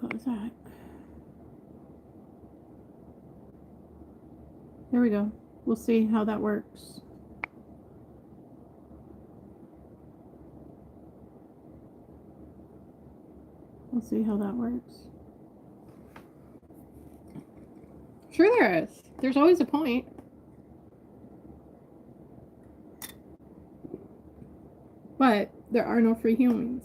hell is that? There we go. We'll see how that works. We'll see how that works. Sure there is. There's always a point. But there are no free healings.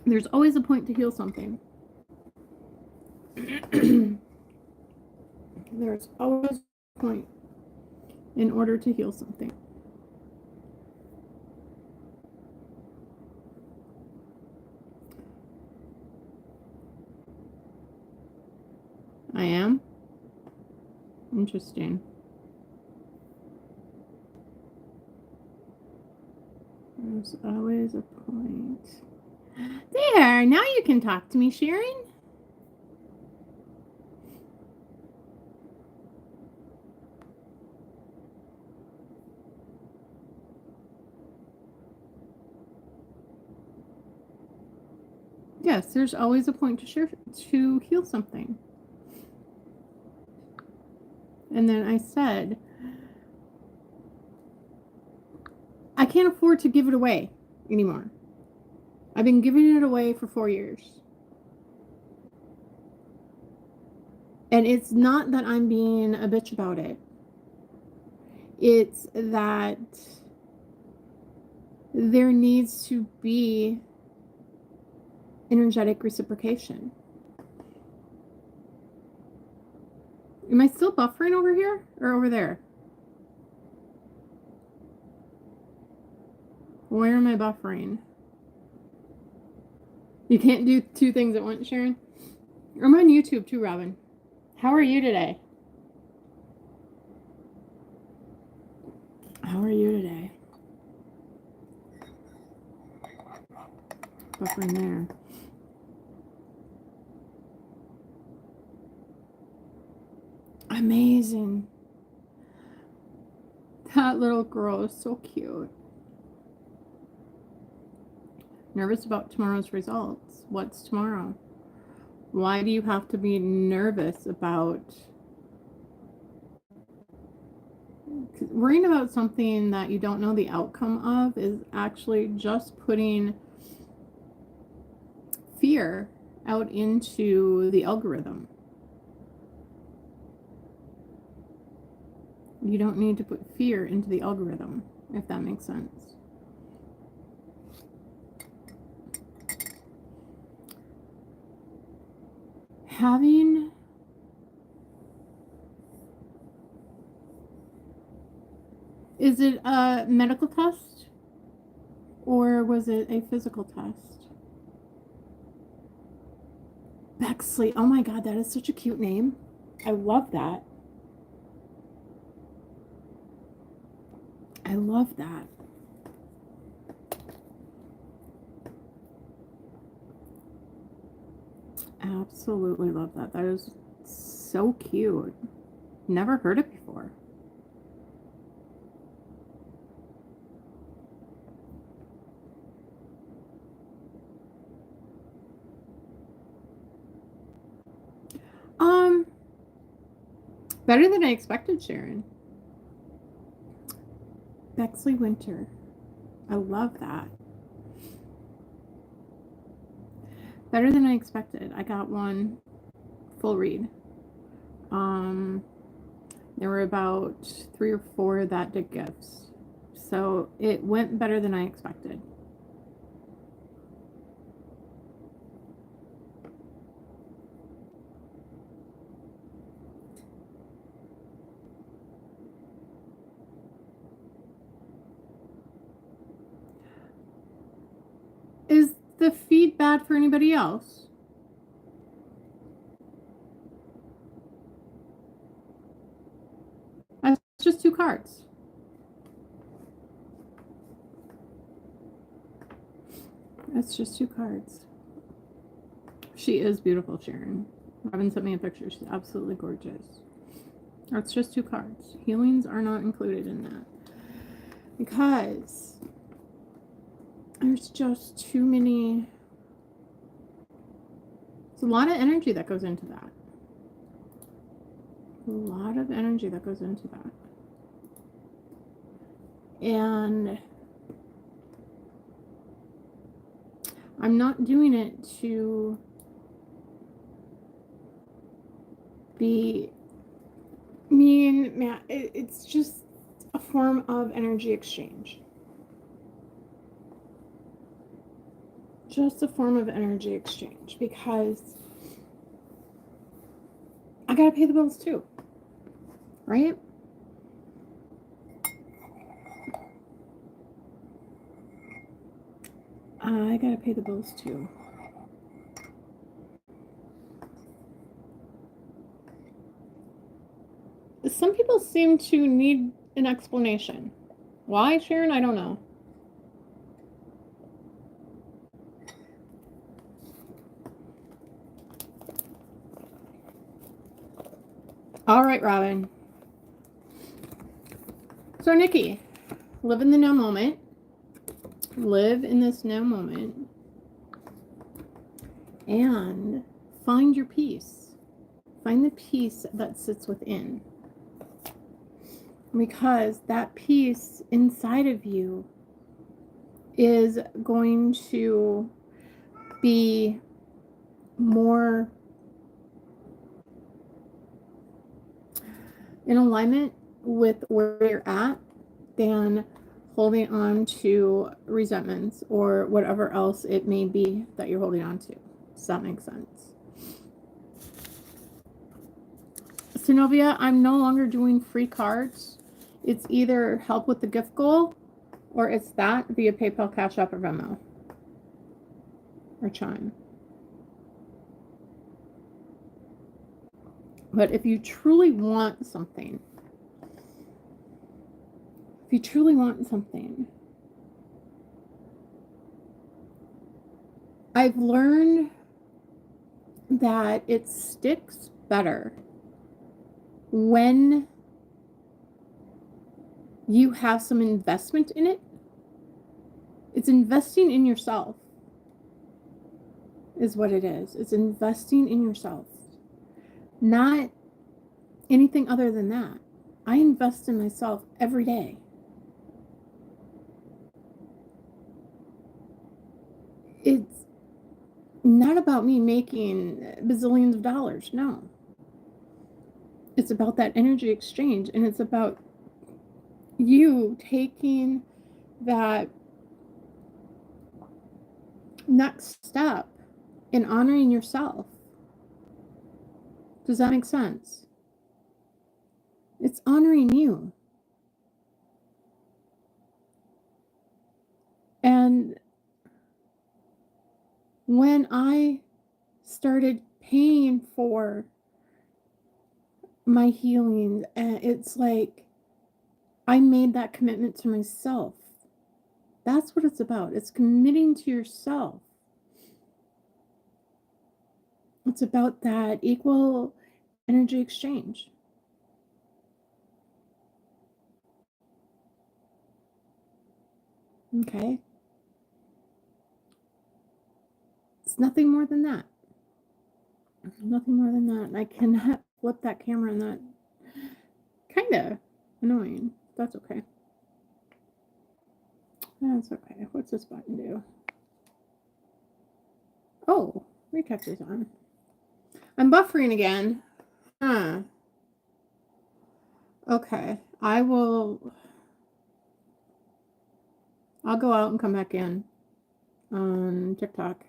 There's always a point to heal something. There's always a point in order to heal something. I am? Interesting. There's always a point. There, now you can talk to me, Sharon. Yes, there's always a point to heal something. And then I said, I can't afford to give it away anymore. I've been giving it away for 4 years. And it's not that I'm being a bitch about it. It's that there needs to be energetic reciprocation. Am I still buffering over here or over there? Where am I buffering? You can't do two things at once, Sharon. I'm on YouTube too, Robin. How are you today? How are you today? Buffering there. Amazing. That little girl is so cute. Nervous about tomorrow's results. What's tomorrow? Why do you have to be nervous about worrying about something that you don't know the outcome of? Is actually just putting fear out into the algorithm. You don't need to put fear into the algorithm, if that makes sense. Having is it a medical test or was it a physical test? Bexley. Oh my god, that is such a cute name. I love that. I love that. Absolutely love that. That is so cute. Never heard it before. Better than I expected, Sharon. Bexley Winter. I love that. Better than I expected. I got one full read. There were about 3 or 4 that did gifts. So it went better than I expected. Is the feed bad for anybody else? That's just 2 cards. That's just 2 cards. She is beautiful, Sharon. Robin sent me a picture. She's absolutely gorgeous. That's just 2 cards. Healings are not included in that. Because I there's just too many. It's a lot of energy that goes into that. A lot of energy that goes into that. And I'm not doing it to be mean, man. It's just a form of energy exchange. Just a form of energy exchange, because I gotta pay the bills too, right? I gotta pay the bills too. Some people seem to need an explanation. Why, Sharon? I don't know. All right, Robin. So, Nikki, live in the now moment. Live in this now moment. And find your peace. Find the peace that sits within. Because that peace inside of you is going to be more in alignment with where you're at than holding on to resentments or whatever else it may be that you're holding on to. Does that make sense? Synovia, I'm no longer doing free cards. It's either help with the gift goal, or it's that via PayPal, Cash App, or Venmo, or Chime. But if you truly want something, I've learned that it sticks better when you have some investment in it. It's investing in yourself is what it is. It's investing in yourself, not anything other than that. I invest in myself every day. It's not about me making bazillions of dollars. No. It's about that energy exchange, and it's about you taking that next step in honoring yourself. Does that make sense? It's honoring you. And when I started paying for my healing, it's like I made that commitment to myself. That's what it's about. It's committing to yourself. It's about that equal energy exchange. Okay? It's nothing more than that. Nothing more than that. I cannot flip that camera, and that kind of annoying. That's okay. That's okay. What's this button do? Oh, recapture's on. I'm buffering again. Huh. Okay. I'll go out and come back in on TikTok.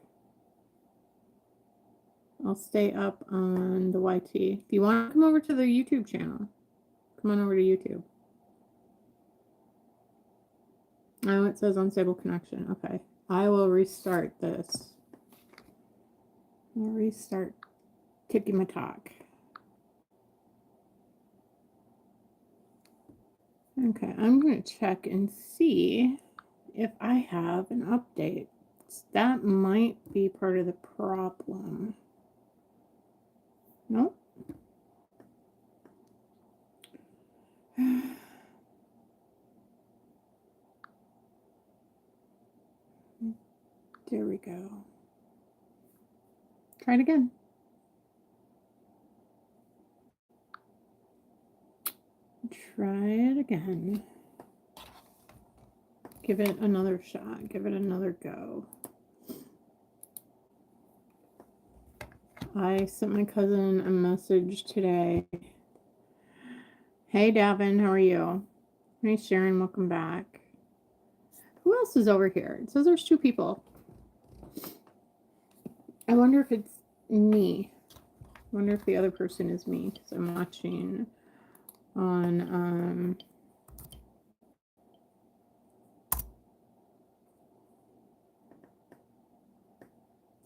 I'll stay up on the YT. If you want to come over to the YouTube channel, come on over to YouTube. Oh, it says unstable connection. Okay. I will restart this. I'll restart Tiki my talk. Okay, I'm going to check and see if I have an update. That might be part of the problem. Nope. There we go. Try it again. Try it again. Give it another shot. Give it another go. I sent my cousin a message today. Hey, Davin, how are you? Hey, Sharon, welcome back. Who else is over here? It says there's 2 people. I wonder if it's me. I wonder if the other person is me, because I'm watching on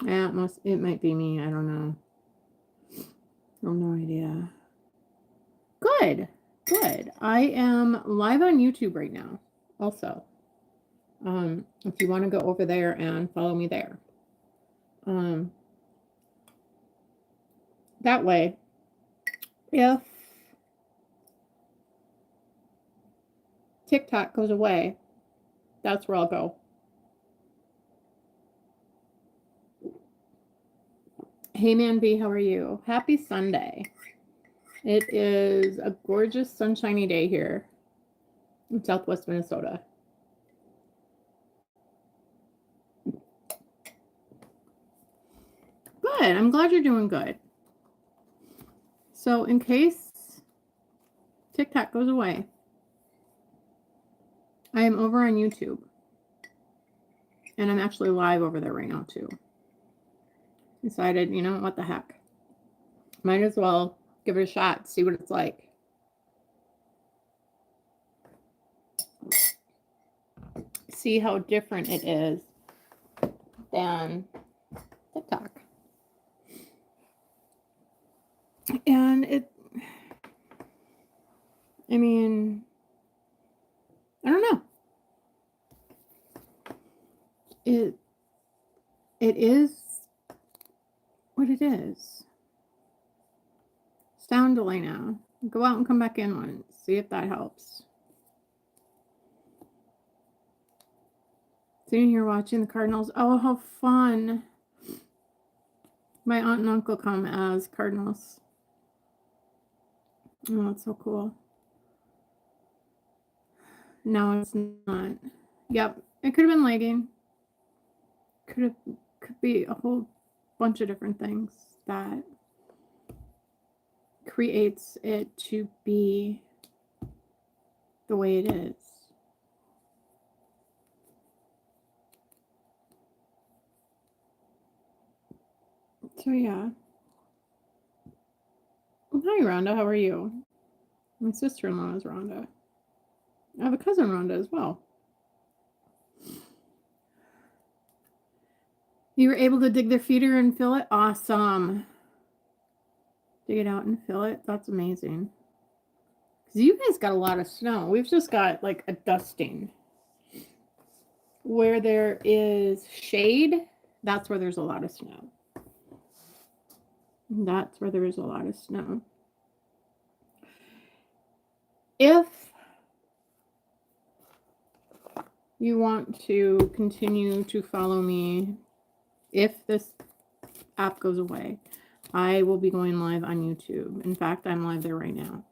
yeah, it might be me. I don't know. I have no idea. Good. I am live on YouTube right now also. If you want to go over there and follow me there. That way, if TikTok goes away, that's where I'll go. Hey, Man B, how are you? Happy Sunday. It is a gorgeous, sunshiny day here in Southwest Minnesota. Good. I'm glad you're doing good. So in case TikTok goes away, I am over on YouTube. And I'm actually live over there right now too. Decided, you know, what the heck. Might as well give it a shot, see what it's like. See how different it is than TikTok. And I mean, I don't know. It is what it is. Sound delay now. Go out and come back in once. See if that helps. Sitting here watching the Cardinals. Oh, how fun. My aunt and uncle come as Cardinals. Oh, that's so cool. No, it's not. Yep. It could have been lagging. Could be a whole bunch of different things that creates it to be the way it is. So yeah. Hi, Rhonda. How are you? My sister-in-law is Rhonda. I have a cousin, Rhonda, as well. You were able to dig their feeder and fill it? Awesome. Dig it out and fill it? That's amazing. Because you guys got a lot of snow. We've just got like a dusting. Where there is shade, that's where there's a lot of snow. That's where there is a lot of snow. If you want to continue to follow me, if this app goes away, I will be going live on YouTube. In fact, I'm live there right now.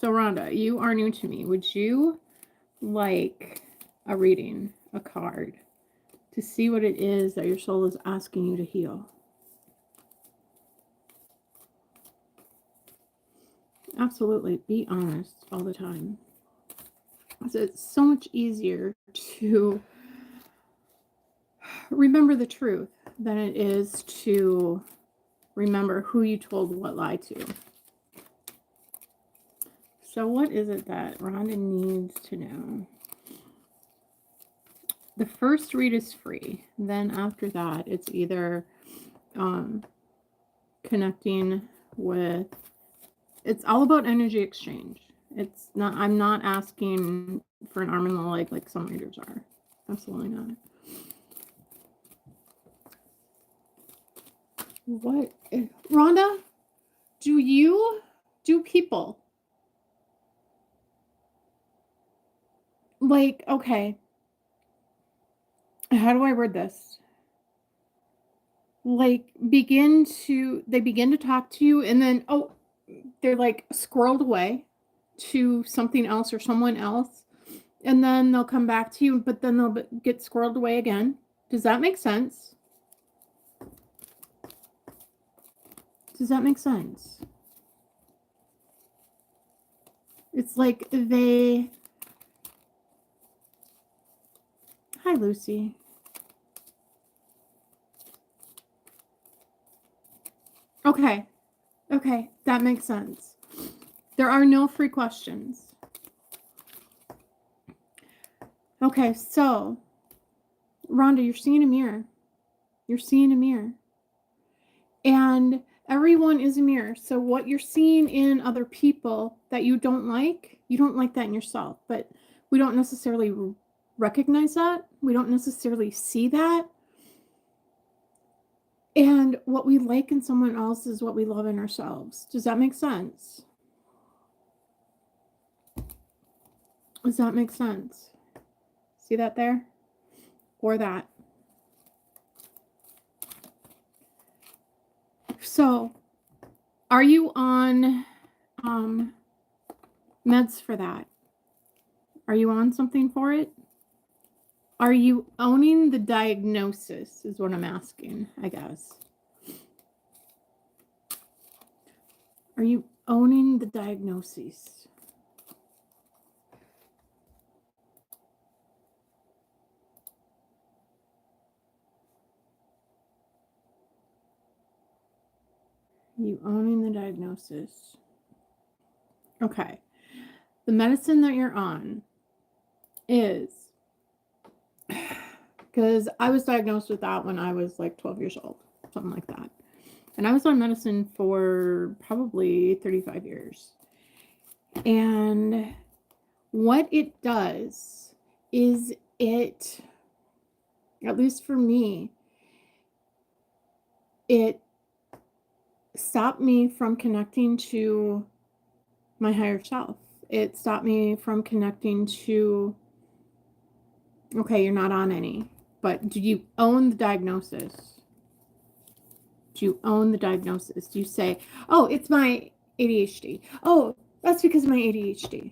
So Rhonda, you are new to me. Would you like a reading, a card, to see what it is that your soul is asking you to heal? Absolutely. Be honest all the time. So it's so much easier to remember the truth than it is to remember who you told what lie to. So what is it that Rhonda needs to know? The first read is free. Then after that, it's either connecting with, it's all about energy exchange. It's not, I'm not asking for an arm and a leg like some readers are. Absolutely not. What? Rhonda, do people like, okay, how do I word this? Like, they begin to talk to you, and then, oh, they're, like, squirreled away to something else or someone else, and then they'll come back to you, but then they'll get squirreled away again. Does that make sense? Does that make sense? It's like they... Hi, Lucy. Okay. Okay, that makes sense. There are no free questions. Okay, so, Rhonda, you're seeing a mirror. You're seeing a mirror. And everyone is a mirror. So what you're seeing in other people that you don't like that in yourself. But we don't necessarily recognize that. We don't necessarily see that. And what we like in someone else is what we love in ourselves. Does that make sense? Does that make sense? See that there? Or that. So, are you on meds for that? Are you on something for it? Are you owning the diagnosis is what I'm asking, I guess. Are you owning the diagnosis? You owning the diagnosis. Okay. The medicine that you're on is, because I was diagnosed with that when I was like 12 years old, something like that. And I was on medicine for probably 35 years. And what it does is it, at least for me, it stopped me from connecting to my higher self. It stopped me from connecting to, okay, you're not on any, but do you own the diagnosis? Do you own the diagnosis? Do you say, oh, it's my ADHD. Oh, that's because of my ADHD.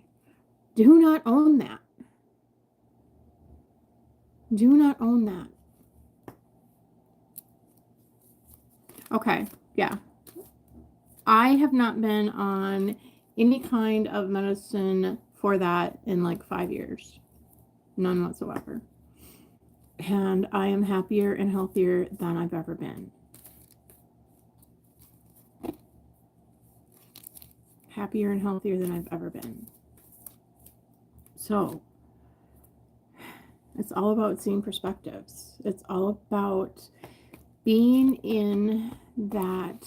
Do not own that. Do not own that. Okay, yeah. I have not been on any kind of medicine for that in like 5 years. None whatsoever. And I am happier and healthier than I've ever been. Happier and healthier than I've ever been. So, it's all about seeing perspectives. It's all about being in that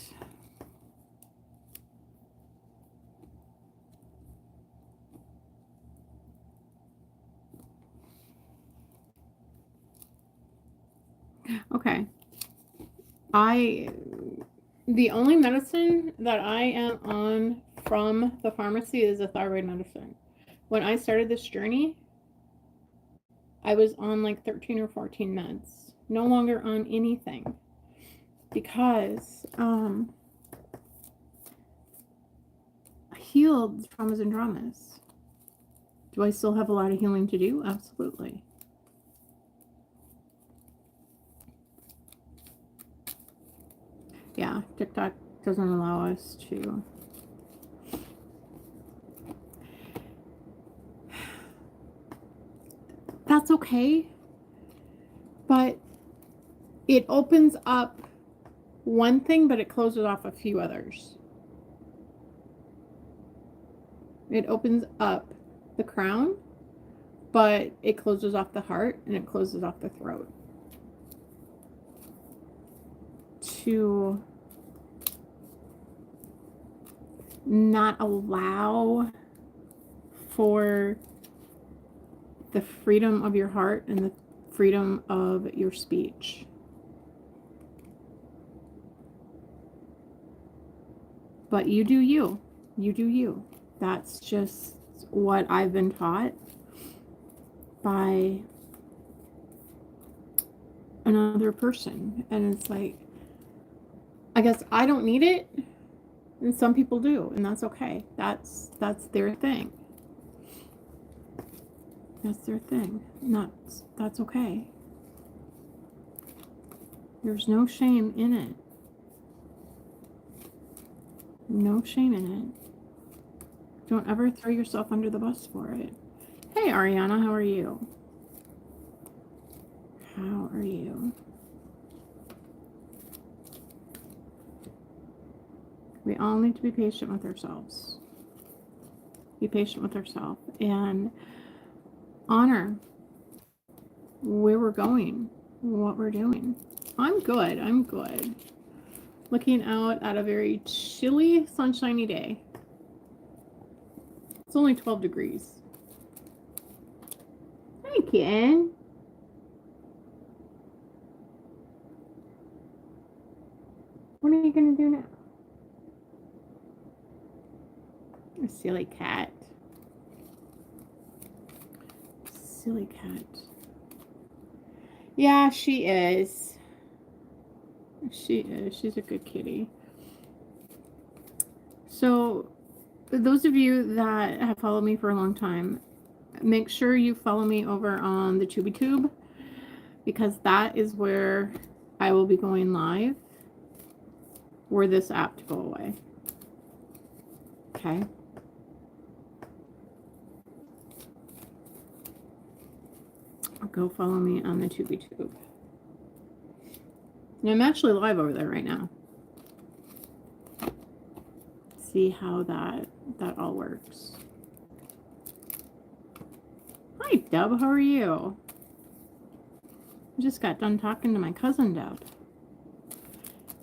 okay. The only medicine that I am on from the pharmacy is a thyroid medicine. When I started this journey, I was on like 13 or 14 meds. No longer on anything. Because I healed traumas and dramas. Do I still have a lot of healing to do? Absolutely. Yeah, TikTok doesn't allow us to. That's okay. But it opens up one thing, but it closes off a few others. It opens up the crown, but it closes off the heart and it closes off the throat. To not allow for the freedom of your heart and the freedom of your speech. But you do you. You do you. That's just what I've been taught by another person. And it's like, I guess I don't need it, and some people do, and that's okay. That's their thing. That's their thing. That's okay. There's no shame in it. No shame in it. Don't ever throw yourself under the bus for it. Hey, Ariana, how are you? How are you? We all need to be patient with ourselves. Be patient with ourselves and honor where we're going, what we're doing. I'm good. I'm good. Looking out at a very chilly, sunshiny day. It's only 12 degrees. Hi, kitten. What are you going to do now? A silly cat. Silly cat. Yeah, she is. She is. She's a good kitty. So, those of you that have followed me for a long time, make sure you follow me over on the TubiTube, because that is where I will be going live for this app to go away. Okay. Go follow me on the TubiTube. And I'm actually live over there right now. See how that all works. Hi, Dub. How are you? I just got done talking to my cousin, Dub.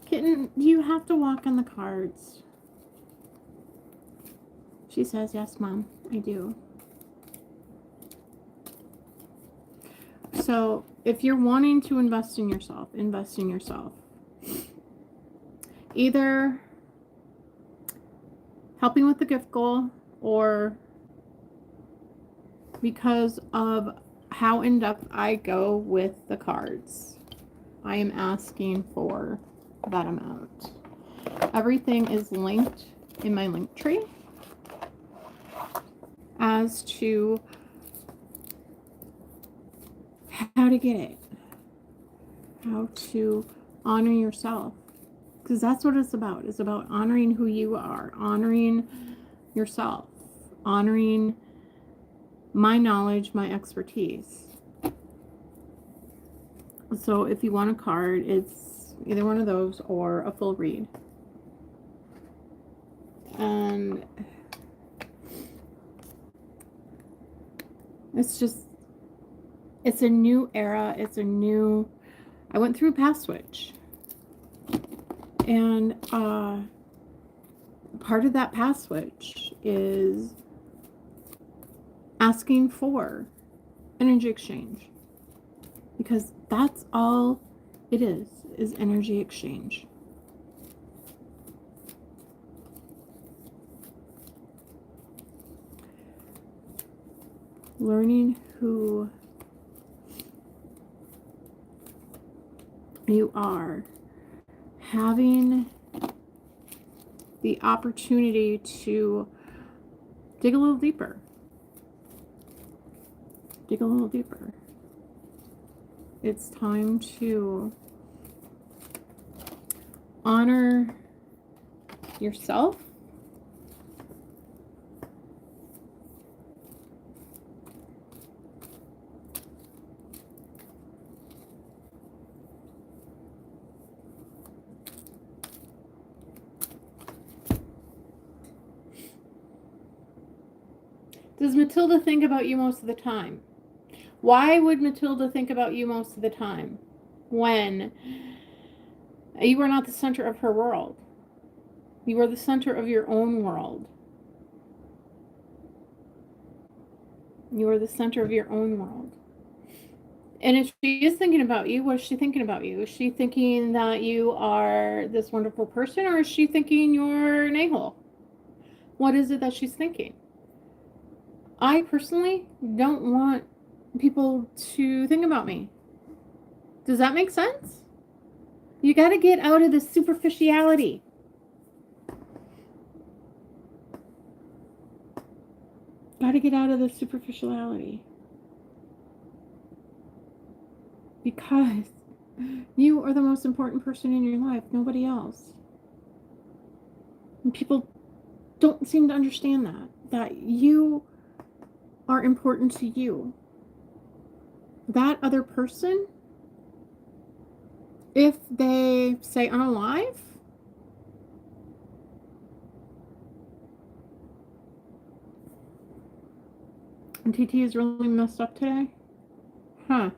Kitten, do you have to walk on the cards? She says, yes, Mom, I do. So, if you're wanting to invest in yourself, invest in yourself. Either helping with the gift goal, or because of how in depth I go with the cards, I am asking for that amount. Everything is linked in my link tree as to how to get it, how to honor yourself, because that's what it's about. It's about honoring who you are, honoring yourself, honoring my knowledge, my expertise. So if you want a card, it's either one of those or a full read. And it's a new era. I went through a path switch. And part of that path switch is asking for energy exchange. Because that's all it is energy exchange. Learning who you are, having the opportunity to dig a little deeper. Dig a little deeper. It's time to honor yourself. Does Matilda think about you most of the time? Why would Matilda think about you most of the time when you are not the center of her world? You are the center of your own world. You are the center of your own world. And if she is thinking about you, what is she thinking about you? Is she thinking that you are this wonderful person, or is she thinking you're an a-hole? What is it that she's thinking? I personally don't want people to think about me, Does that make sense? You got to get out of the superficiality. Got to get out of the superficiality. Because you are the most important person in your life, nobody else. And people don't seem to understand that you are important to you. That other person, if they say unalive, and TT is really messed up today? Huh.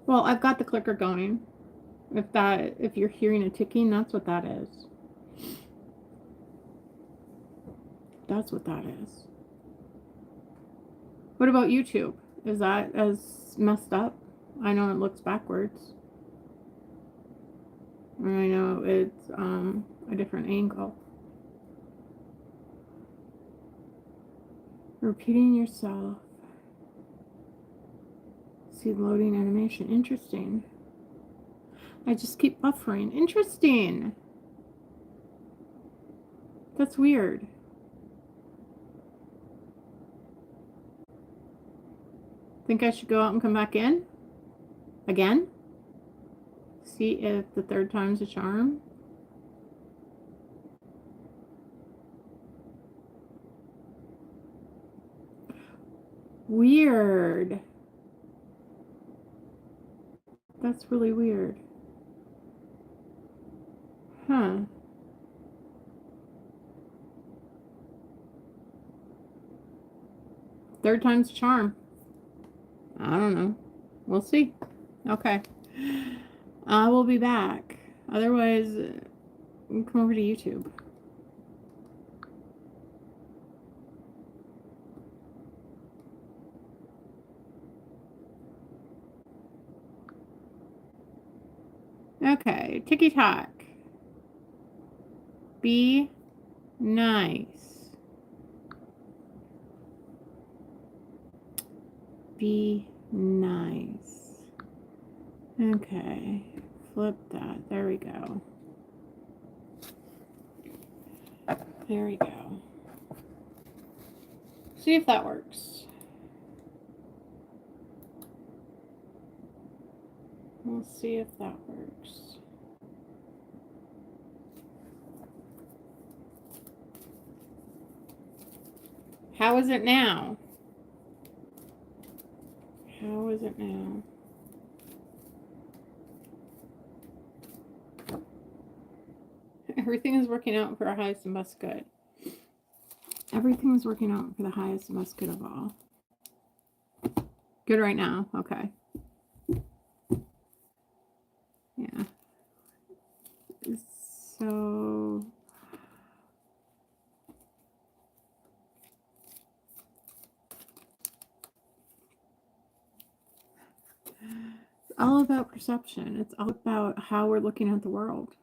Well, I've got the clicker going. If you're hearing a ticking, that's what that is. That's what that is. What about YouTube? Is that as messed up? I know it looks backwards. I know it's a different angle. Repeating yourself. See loading animation. Interesting. I just keep buffering. Interesting. That's weird. Think I should go out and come back in? Again? See if the third time's a charm. Weird. That's really weird. Huh. Third time's a charm. I don't know. We'll see. Okay. I will be back. Otherwise, come over to YouTube. Okay. Ticky-tock. Be nice. Be nice. Okay. Flip that. There we go. There we go. See if that works. We'll see if that works. How is it now? How is it now? Everything is working out for our highest and best good. Everything is working out for the highest and best good of all. Good right now. Okay. Yeah. So it's all about perception. It's all about how we're looking at the world,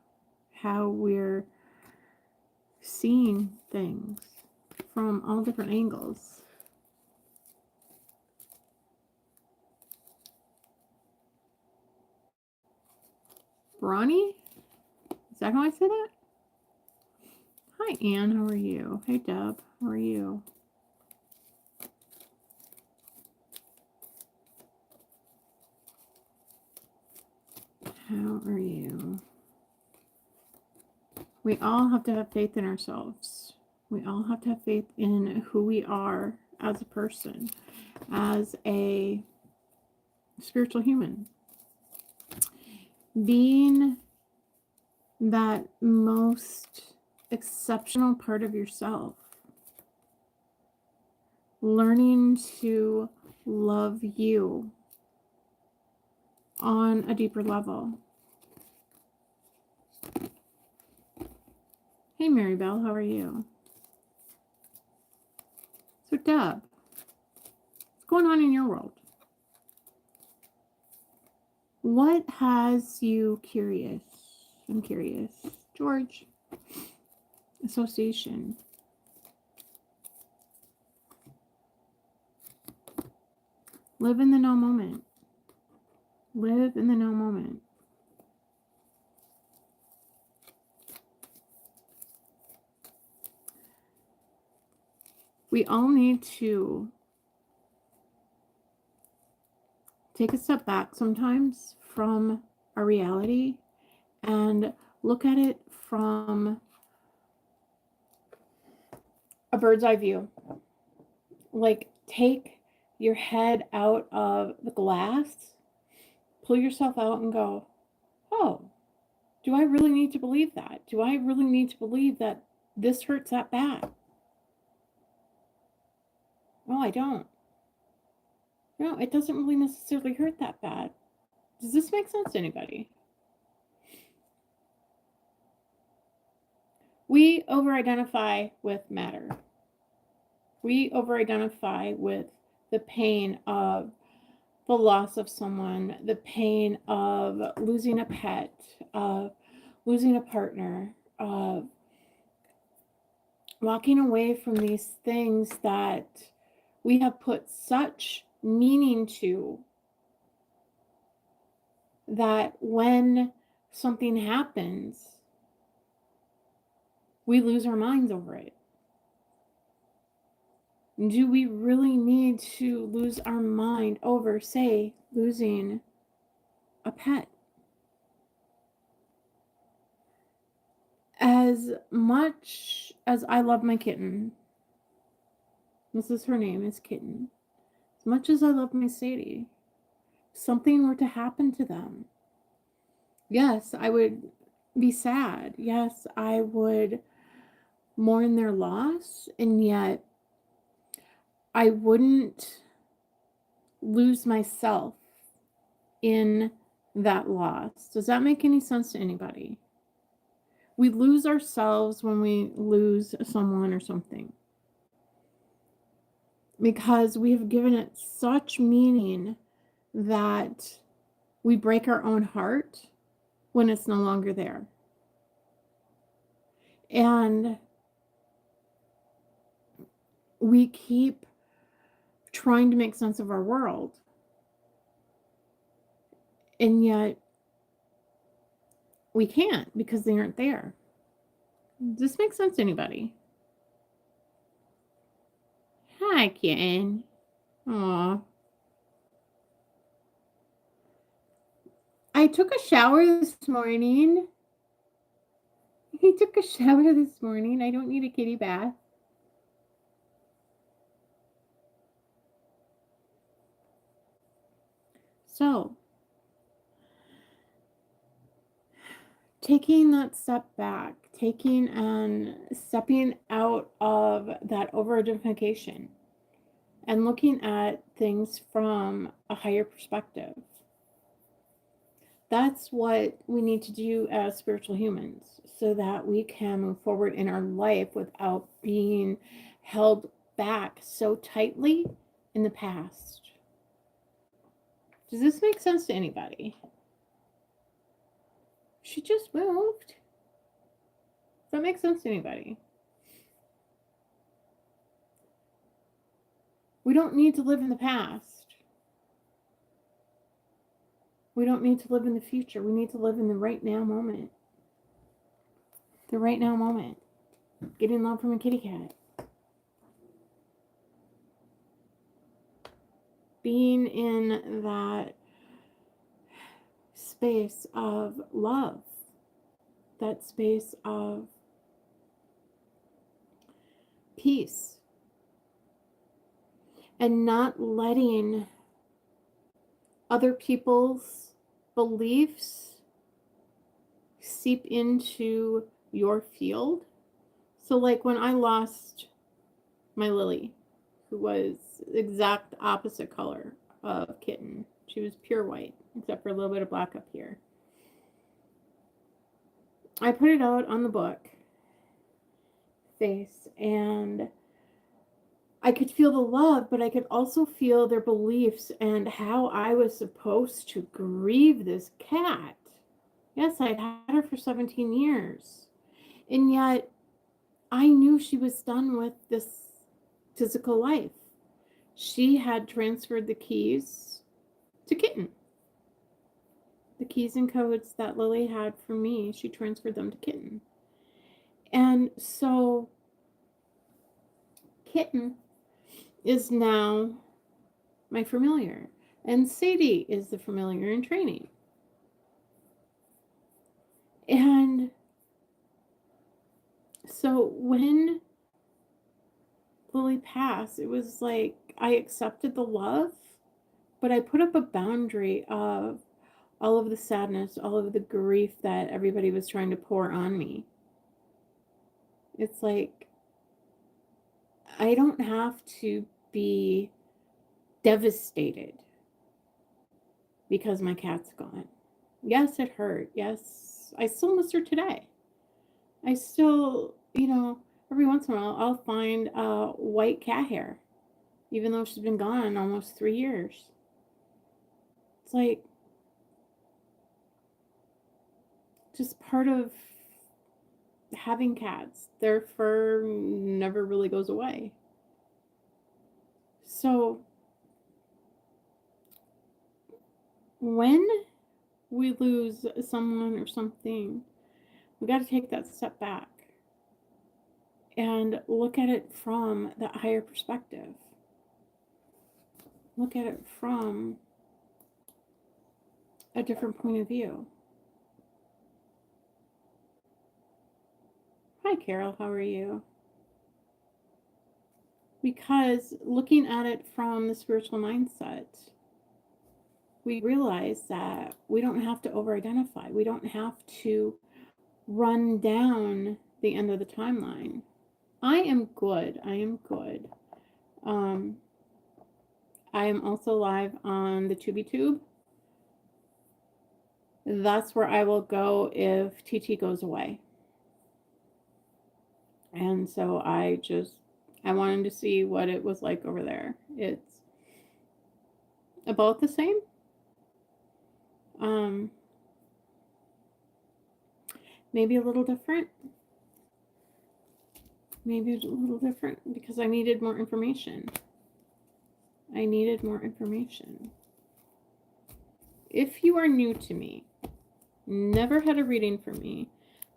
how we're seeing things from all different angles. Ronnie? Is that how I say that? Hi, Anne. How are you? Hey, Deb. How are you? How are you? We all have to have faith in ourselves. We all have to have faith in who we are as a person, as a spiritual human. Being that most exceptional part of yourself. Learning to love you on a deeper level. Hey, Mary Bell, how are you? So, Deb, what's going on in your world? What has you curious? I'm curious. George. Association. Live in the now moment. Live in the now moment. We all need to take a step back sometimes from our reality and look at it from a bird's eye view. Like, take your head out of the glass, pull yourself out and go, oh, do I really need to believe that? Do I really need to believe that this hurts that bad? No, I don't. No, it doesn't really necessarily hurt that bad. Does this make sense to anybody? We over-identify with matter. We over-identify with the pain of the loss of someone, the pain of losing a pet, of losing a partner, of walking away from these things that we have put such meaning to, that when something happens, we lose our minds over it. Do we really need to lose our mind over, say, losing a pet? As much as I love my kitten, this is her name, is Kitten. As much as I love my Sadie, something were to happen to them, yes, I would be sad. Yes, I would mourn their loss, and yet I wouldn't lose myself in that loss. Does that make any sense to anybody? We lose ourselves when we lose someone or something, because we have given it such meaning that we break our own heart when it's no longer there. And we keep trying to make sense of our world, and yet we can't, because they aren't there. Does this make sense to anybody? Hi, kitten. Aw. I took a shower this morning. He took a shower this morning. I don't need a kitty bath. So, taking that step back, taking and stepping out of that over-identification and looking at things from a higher perspective. That's what we need to do as spiritual humans, so that we can move forward in our life without being held back so tightly in the past. Does this make sense to anybody? She just moved. Does that make sense to anybody? We don't need to live in the past. We don't need to live in the future. We need to live in the right now moment. The right now moment. Getting love from a kitty cat. Being in that space of love. That space of peace. And not letting other people's beliefs seep into your field. So like when I lost my Lily, who was the exact opposite color of Kitten. She was pure white, except for a little bit of black up here. I put it out on the book face, and I could feel the love, but I could also feel their beliefs and how I was supposed to grieve this cat. Yes, I'd had her for 17 years. And yet, I knew she was done with this physical life. She had transferred the keys to Kitten. The keys and codes that Lily had for me, she transferred them to Kitten. And so Kitten is now my familiar. And Sadie is the familiar in training. And so when Lily passed, it was like I accepted the love, but I put up a boundary of all of the sadness, all of the grief that everybody was trying to pour on me. It's like I don't have to be devastated because my cat's gone. Yes, it hurt. Yes, I still miss her today. I still, every once in a while I'll find white cat hair, even though she's been gone almost 3 years. It's like just part of having cats. Their fur never really goes away. So when we lose someone or something, we got to take that step back and look at it from that higher perspective. Look at it from a different point of view. Hi, Carol, how are you? Because looking at it from the spiritual mindset, we realize that we don't have to over-identify. We don't have to run down the end of the timeline. I am good. I am good. I am also live on the TubiTube. That's where I will go if TT goes away. And so I wanted to see what it was like over there. It's about the same. Maybe a little different. Maybe a little different because I needed more information. If you are new to me, never had a reading from me,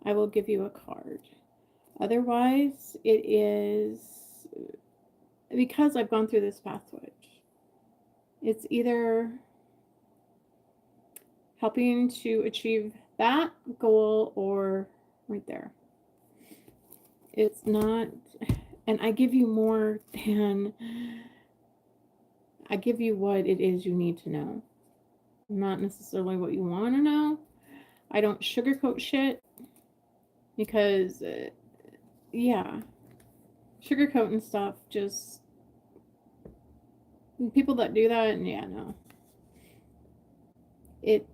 I will give you a card. Otherwise, it is because I've gone through this path switch. It's either helping to achieve that goal or right there. It's not, and I give you more than, I give you what it is you need to know. Not necessarily what you want to know. I don't sugarcoat shit because, yeah, sugarcoating stuff just, people that do that, yeah, no. It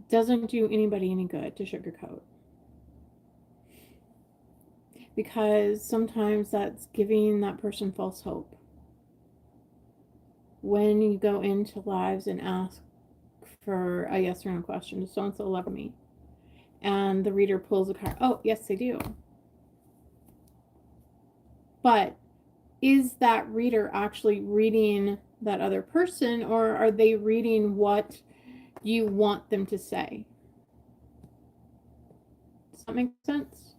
doesn't do anybody any good to sugarcoat. Because sometimes that's giving that person false hope. When you go into lives and ask for a yes or no question, does so-and-so love me? And the reader pulls a card. Oh, yes, they do. But is that reader actually reading that other person, or are they reading what you want them to say? Does that make sense?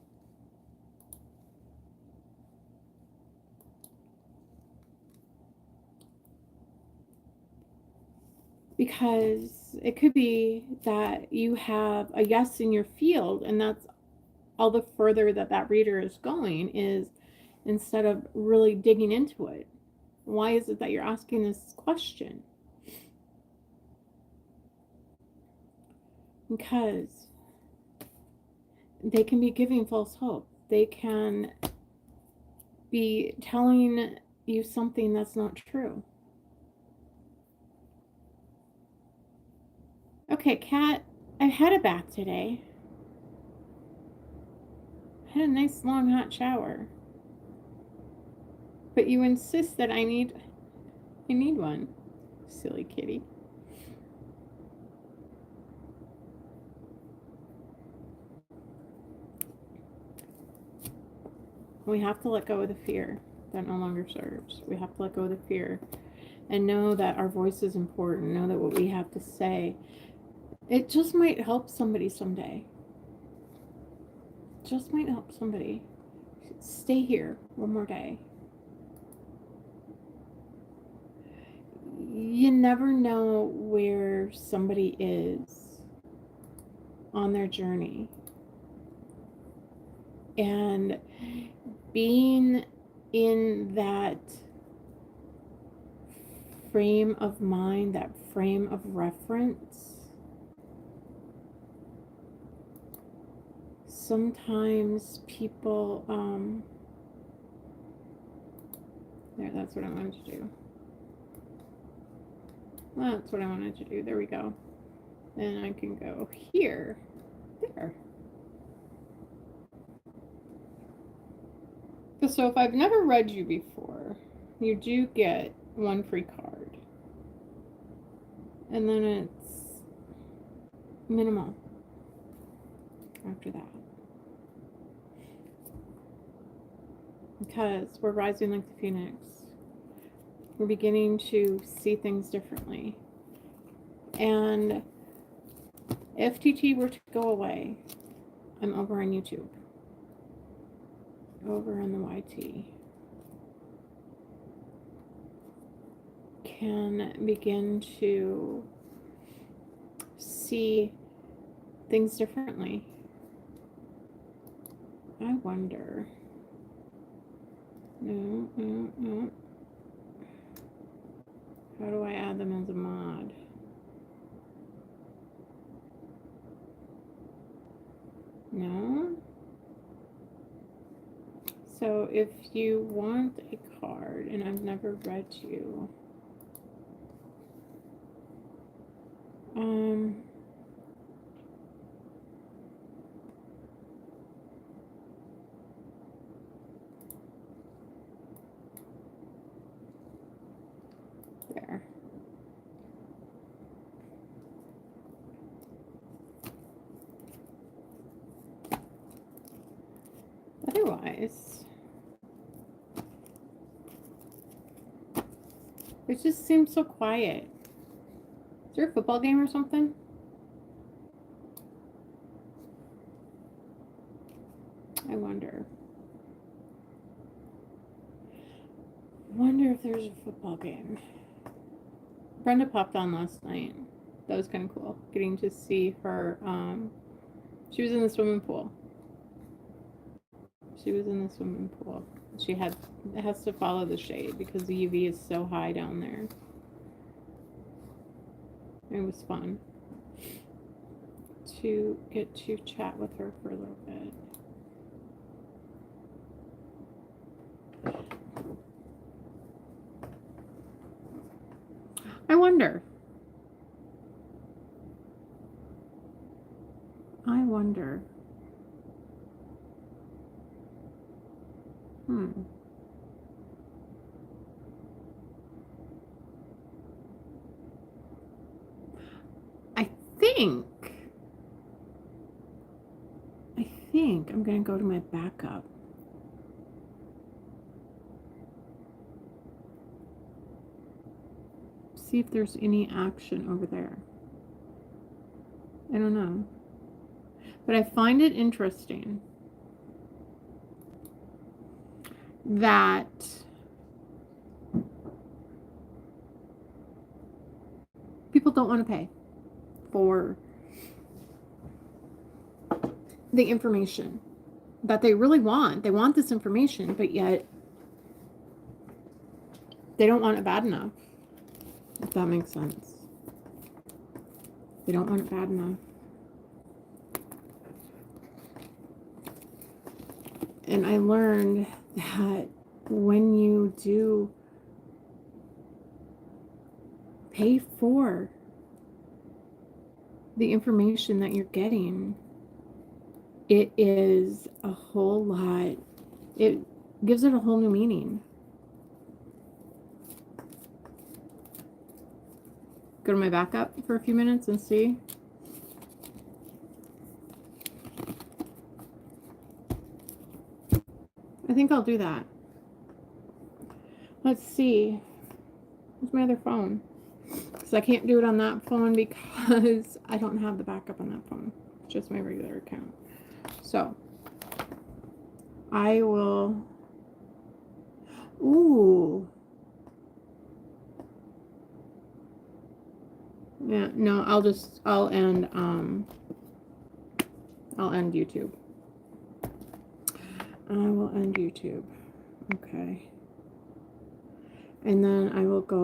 Because it could be that you have a yes in your field, and that's all the further that reader is going, is instead of really digging into it. Why is it that you're asking this question? Because they can be giving false hope. They can be telling you something that's not true. Okay, Kat, I've had a bath today. I had a nice long hot shower. But you insist that I need one. Silly kitty. We have to let go of the fear that no longer serves. We have to let go of the fear and know that our voice is important. Know that what we have to say It just might help somebody someday. Just might help somebody. Stay here one more day. You never know where somebody is on their journey. And being in that frame of mind, that frame of reference, sometimes people, there, that's what I wanted to do. That's what I wanted to do. There we go. Then I can go here. There. So if I've never read you before, you do get one free card. And then it's minimal after that. Because we're rising like the phoenix. We're beginning to see things differently. And if TT were to go away, I'm over on YouTube. Over on the YT. Can begin to see things differently. I wonder. No. How do I add them as a mod? No. So if you want a card, and I've never read you, there. Otherwise, it just seems so quiet. Is there a football game or something? I wonder. Wonder if there's a football game. Brenda popped on last night. That was kind of cool. Getting to see her. She was in the swimming pool. She has to follow the shade because the UV is so high down there. It was fun to get to chat with her for a little bit. I wonder. I think I'm going to go to my backup. See if there's any action over there. I don't know. But I find it interesting that people don't want to pay for the information that they really want. They want this information, but yet they don't want it bad enough. If that makes sense. They don't want it bad enough. And I learned that when you do pay for the information that you're getting, it is a whole lot, it gives it a whole new meaning. Go to my backup for a few minutes and see. I think I'll do that. Let's see. Where's my other phone? Because I can't do it on that phone because I don't have the backup on that phone. It's just my regular account. So I will. Ooh. Yeah, no, I'll end YouTube. I will end YouTube. Okay. And then I will go